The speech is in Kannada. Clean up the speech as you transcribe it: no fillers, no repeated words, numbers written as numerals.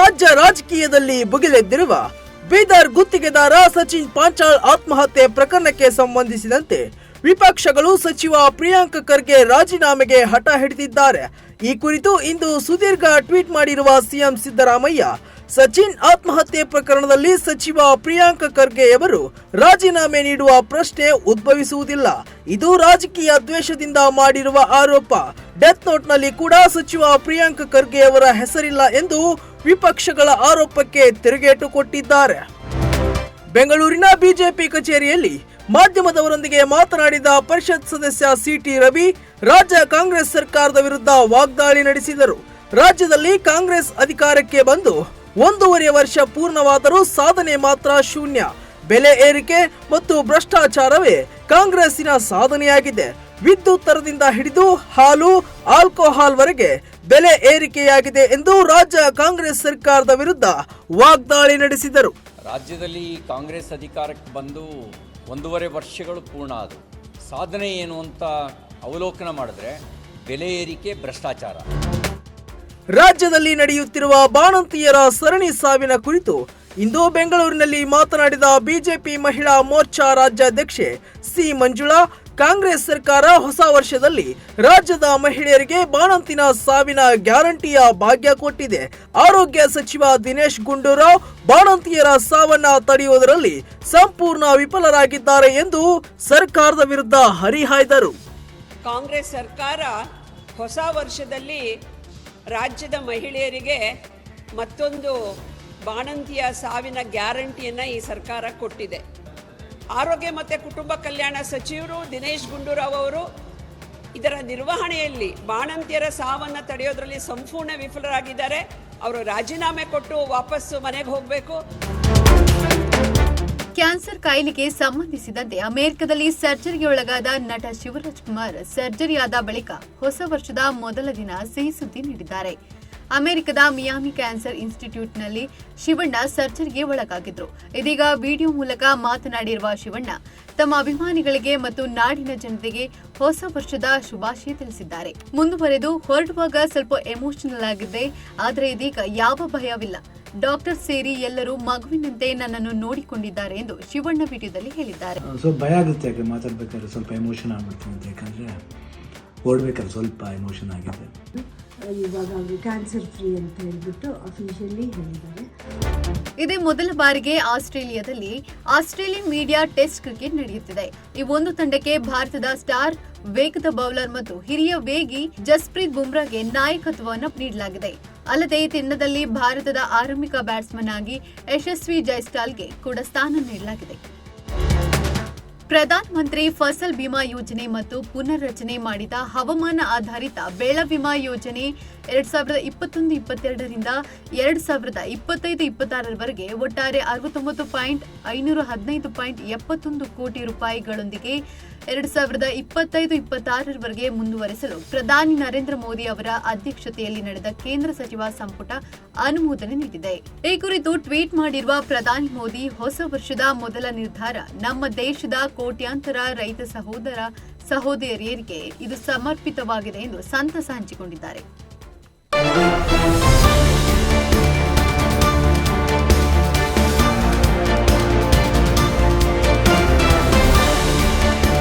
ರಾಜ್ಯ ರಾಜಕೀಯದಲ್ಲಿ ಭುಗಿಲೆದ್ದಿರುವ ಬೀದರ್ ಗುತ್ತಿಗೆದಾರ ಸಚಿನ್ ಪಾಂಚಾಳ್ ಆತ್ಮಹತ್ಯೆ ಪ್ರಕರಣಕ್ಕೆ ಸಂಬಂಧಿಸಿದಂತೆ ವಿಪಕ್ಷಗಳು ಸಚಿವ ಪ್ರಿಯಾಂಕ್ ಖರ್ಗೆ ರಾಜೀನಾಮೆಗೆ ಹಠ ಹಿಡಿದಿದ್ದಾರೆ. ಈ ಕುರಿತು ಇಂದು ಸುದೀರ್ಘ ಟ್ವೀಟ್ ಮಾಡಿರುವ ಸಿಎಂ ಸಿದ್ದರಾಮಯ್ಯ, ಸಚಿನ್ ಆತ್ಮಹತ್ಯೆ ಪ್ರಕರಣದಲ್ಲಿ ಸಚಿವ ಪ್ರಿಯಾಂಕ್ ಖರ್ಗೆಯವರು ರಾಜೀನಾಮೆ ನೀಡುವ ಪ್ರಶ್ನೆ ಉದ್ಭವಿಸುವುದಿಲ್ಲ. ಇದು ರಾಜಕೀಯ ದ್ವೇಷದಿಂದ ಮಾಡಿರುವ ಆರೋಪ. ಡೆತ್ ನೋಟ್ನಲ್ಲಿ ಕೂಡ ಸಚಿವ ಪ್ರಿಯಾಂಕ್ ಖರ್ಗೆಯವರ ಹೆಸರಿಲ್ಲ ಎಂದು ವಿಪಕ್ಷಗಳ ಆರೋಪಕ್ಕೆ ತಿರುಗೇಟು ಕೊಟ್ಟಿದ್ದಾರೆ. ಬೆಂಗಳೂರಿನ ಬಿಜೆಪಿ ಕಚೇರಿಯಲ್ಲಿ ಮಾಧ್ಯಮದವರೊಂದಿಗೆ ಮಾತನಾಡಿದ ಪರಿಷತ್ ಸದಸ್ಯ ಸಿಟಿ ರವಿ, ರಾಜ್ಯ ಕಾಂಗ್ರೆಸ್ ಸರ್ಕಾರದ ವಿರುದ್ಧ ವಾಗ್ದಾಳಿ ನಡೆಸಿದರು. ರಾಜ್ಯದಲ್ಲಿ ಕಾಂಗ್ರೆಸ್ ಅಧಿಕಾರಕ್ಕೆ ಬಂದು 1.5 ವರ್ಷ ಪೂರ್ಣವಾದರೂ ಸಾಧನೆ ಮಾತ್ರ ಶೂನ್ಯ. ಬೆಲೆ ಏರಿಕೆ ಮತ್ತು ಭ್ರಷ್ಟಾಚಾರವೇ ಕಾಂಗ್ರೆಸ್ಸಿನ ಸಾಧನೆಯಾಗಿದೆ. ವಿದ್ಯುತ್ ದರದಿಂದ ಹಿಡಿದು ಹಾಲು, ಆಲ್ಕೋಹಾಲ್ ವರೆಗೆ ಬೆಲೆ ಏರಿಕೆಯಾಗಿದೆ ಎಂದು ರಾಜ್ಯ ಕಾಂಗ್ರೆಸ್ ಸರ್ಕಾರದ ವಿರುದ್ಧ ವಾಗ್ದಾಳಿ ನಡೆಸಿದರು. ರಾಜ್ಯದಲ್ಲಿ ಕಾಂಗ್ರೆಸ್ ಅಧಿಕಾರಕ್ಕೆ ಬಂದು 1.5 ವರ್ಷಗಳು ಪೂರ್ಣ ಆದವು. ಸಾಧನೆ ಏನು ಅಂತ ಅವಲೋಕನ ಮಾಡಿದ್ರೆ ಬೆಲೆ ಏರಿಕೆ, ಭ್ರಷ್ಟಾಚಾರ. ರಾಜ್ಯದಲ್ಲಿ ನಡೆಯುತ್ತಿರುವ ಬಾಣಂತಿಯರ ಸರಣಿ ಸಾವಿನ ಕುರಿತು ಇಂದು ಬೆಂಗಳೂರಿನಲ್ಲಿ ಮಾತನಾಡಿದ ಬಿಜೆಪಿ ಮಹಿಳಾ ಮೋರ್ಚಾ ರಾಜ್ಯಾಧ್ಯಕ್ಷೆ ಸಿ ಮಂಜುಳಾ, ಕಾಂಗ್ರೆಸ್ ಸರ್ಕಾರ ಹೊಸ ವರ್ಷದಲ್ಲಿ ರಾಜ್ಯದ ಮಹಿಳೆಯರಿಗೆ ಬಾಣಂತಿನ ಸಾವಿನ ಗ್ಯಾರಂಟಿಯ ಭಾಗ್ಯ ಕೊಟ್ಟಿದೆ. ಆರೋಗ್ಯ ಸಚಿವ ದಿನೇಶ್ ಗುಂಡೂರಾವ್ ಬಾಣಂತಿಯರ ಸಾವನ್ನ ತಡೆಯುವುದರಲ್ಲಿ ಸಂಪೂರ್ಣ ವಿಫಲರಾಗಿದ್ದಾರೆ ಎಂದು ಸರ್ಕಾರದ ವಿರುದ್ಧ ಹರಿಹಾಯ್ದರು. ಕಾಂಗ್ರೆಸ್ ಸರ್ಕಾರ ಹೊಸ ವರ್ಷದಲ್ಲಿ ರಾಜ್ಯದ ಮಹಿಳೆಯರಿಗೆ ಮತ್ತೊಂದು ಬಾಣಂತಿಯ ಸಾವಿನ ಗ್ಯಾರಂಟಿಯನ್ನು ಈ ಸರ್ಕಾರ ಕೊಟ್ಟಿದೆ. ಆರೋಗ್ಯ ಮತ್ತು ಕುಟುಂಬ ಕಲ್ಯಾಣ ಸಚಿವರು ದಿನೇಶ್ ಗುಂಡೂರಾವ್ ಅವರು ಇದರ ನಿರ್ವಹಣೆಯಲ್ಲಿ ಬಾಣಂತಿಯರ ಸಾವನ್ನು ತಡೆಯೋದ್ರಲ್ಲಿ ಸಂಪೂರ್ಣ ವಿಫಲರಾಗಿದ್ದಾರೆ. ಅವರು ರಾಜೀನಾಮೆ ಕೊಟ್ಟು ವಾಪಸ್ಸು ಮನೆಗೆ ಹೋಗಬೇಕು. ಕ್ಯಾನ್ಸರ್ ಕಾಯಿಲೆಗೆ ಸಂಬಂಧಿಸಿದಂತೆ ಅಮೆರಿಕದಲ್ಲಿ ಸರ್ಜರಿಗೆ ಒಳಗಾದ ನಟ ಶಿವರಾಜ್ ಕುಮಾರ್ ಸರ್ಜರಿಯಾದ ಬಳಿಕ ಹೊಸ ವರ್ಷದ ಮೊದಲ ದಿನ ಸಿಹಿ ಸುದ್ದಿ ನೀಡಿದ್ದಾರೆ. ಅಮೆರಿಕದ ಮಿಯಾಮಿ ಕ್ಯಾನ್ಸರ್ ಇನ್ಸ್ಟಿಟ್ಯೂಟ್ನಲ್ಲಿ ಶಿವಣ್ಣ ಸರ್ಜರಿಗೆ ಒಳಗಾಗಿದ್ರು. ಇದೀಗ ವಿಡಿಯೋ ಮೂಲಕ ಮಾತನಾಡಿರುವ ಶಿವಣ್ಣ ತಮ್ಮ ಅಭಿಮಾನಿಗಳಿಗೆ ಮತ್ತು ನಾಡಿನ ಜನತೆಗೆ ಹೊಸ ವರ್ಷದ ಶುಭಾಶಯ ತಿಳಿಸಿದ್ದಾರೆ. ಮುಂದುವರೆದು, ಹೊರಡುವಾಗ ಸ್ವಲ್ಪ ಎಮೋಷನಲ್ ಆಗಿದ್ದೆ, ಆದರೆ ಇದೀಗ ಯಾವ ಭಯವಿಲ್ಲ. ಡಾಕ್ಟರ್ ಸೇರಿ ಎಲ್ಲರೂ ಮಗುವಿನಂತೆ ನನ್ನನ್ನು ನೋಡಿಕೊಂಡಿದ್ದಾರೆ ಎಂದು ಶಿವಣ್ಣ ವಿಡಿಯೋದಲ್ಲಿ ಹೇಳಿದ್ದಾರೆ. ಸ್ವಲ್ಪ ಭಯ ಆಗುತ್ತೆ, ಯಾಕೆ ಮಾತಾಡ್ಬೇಕಾದ್ರೆ ಸ್ವಲ್ಪ ಎಮೋಷನ್ ಆಗ್ಬಿಡ್ತೀನಿ, ಯಾಕಂದ್ರೆ ಓಡ್ಬೇಕಾದ್ರೆ ಸ್ವಲ್ಪ ಎಮೋಷನ್ ಆಗಿದೆ. ಇವಾಗ ಅವರು ಕ್ಯಾನ್ಸರ್ ಫ್ರೀ ಅಂತ ಹೇಳ್ಬಿಟ್ಟು ಅಫಿಷಿಯಲಿ ಹೇಳಿದ್ದಾರೆ. ಇದೇ ಮೊದಲ ಬಾರಿಗೆ ಆಸ್ಟ್ರೇಲಿಯಾದಲ್ಲಿ ಆಸ್ಟ್ರೇಲಿಯನ್ ಮೀಡಿಯಾ ಟೆಸ್ಟ್ ಕ್ರಿಕೆಟ್ ನಡೆಯುತ್ತಿದೆ. ಈ ಒಂದು ತಂಡಕ್ಕೆ ಭಾರತದ ಸ್ಟಾರ್ ವೇಗದ ಬೌಲರ್ ಮತ್ತು ಹಿರಿಯ ವೇಗಿ ಜಸ್ಪ್ರೀತ್ ಬುಮ್ರಾಗೆ ನಾಯಕತ್ವವನ್ನು ನೀಡಲಾಗಿದೆ. ಅಲ್ಲದೆ ಈ ತಂಡದಲ್ಲಿ ಭಾರತದ ಆರಂಭಿಕ ಬ್ಯಾಟ್ಸ್ಮನ್ ಆಗಿ ಯಶಸ್ವಿ ಜೈಸ್ವಾಲ್ಗೆ ಕೂಡ ಸ್ಥಾನ ನೀಡಲಾಗಿದೆ. ಪ್ರಧಾನಮಂತ್ರಿ ಫಸಲ್ ಬಿಮಾ ಯೋಜನೆ ಮತ್ತು ಪುನರ್ರಚನೆ ಮಾಡಿದ ಹವಾಮಾನ ಆಧಾರಿತ ಬೆಳೆ ವಿಮಾ ಯೋಜನೆ 2021-22ರಿಂದ 2025-26ರವರೆಗೆ ಒಟ್ಟಾರೆ 69.515.71 ಕೋಟಿ ರೂಪಾಯಿಗಳೊಂದಿಗೆ 2025-26ರವರೆಗೆ ಮುಂದುವರೆಸಲು ಪ್ರಧಾನಿ ನರೇಂದ್ರ ಮೋದಿ ಅವರ ಅಧ್ಯಕ್ಷತೆಯಲ್ಲಿ ನಡೆದ ಕೇಂದ್ರ ಸಚಿವ ಸಂಪುಟ ಅನುಮೋದನೆ ನೀಡಿದೆ. ಈ ಕುರಿತು ಟ್ವೀಟ್ ಮಾಡಿರುವ ಪ್ರಧಾನಿ ಮೋದಿ, ಹೊಸ ವರ್ಷದ ಮೊದಲ ನಿರ್ಧಾರ ನಮ್ಮ ದೇಶದ ಕೋಟ್ಯಾಂತರ ರೈತ ಸಹೋದರ ಸಹೋದರಿಯರಿಗೆ ಇದು ಸಮರ್ಪಿತವಾಗಿದೆ ಎಂದು ಸಂತಸ ಹಂಚಿಕೊಂಡಿದ್ದಾರೆ.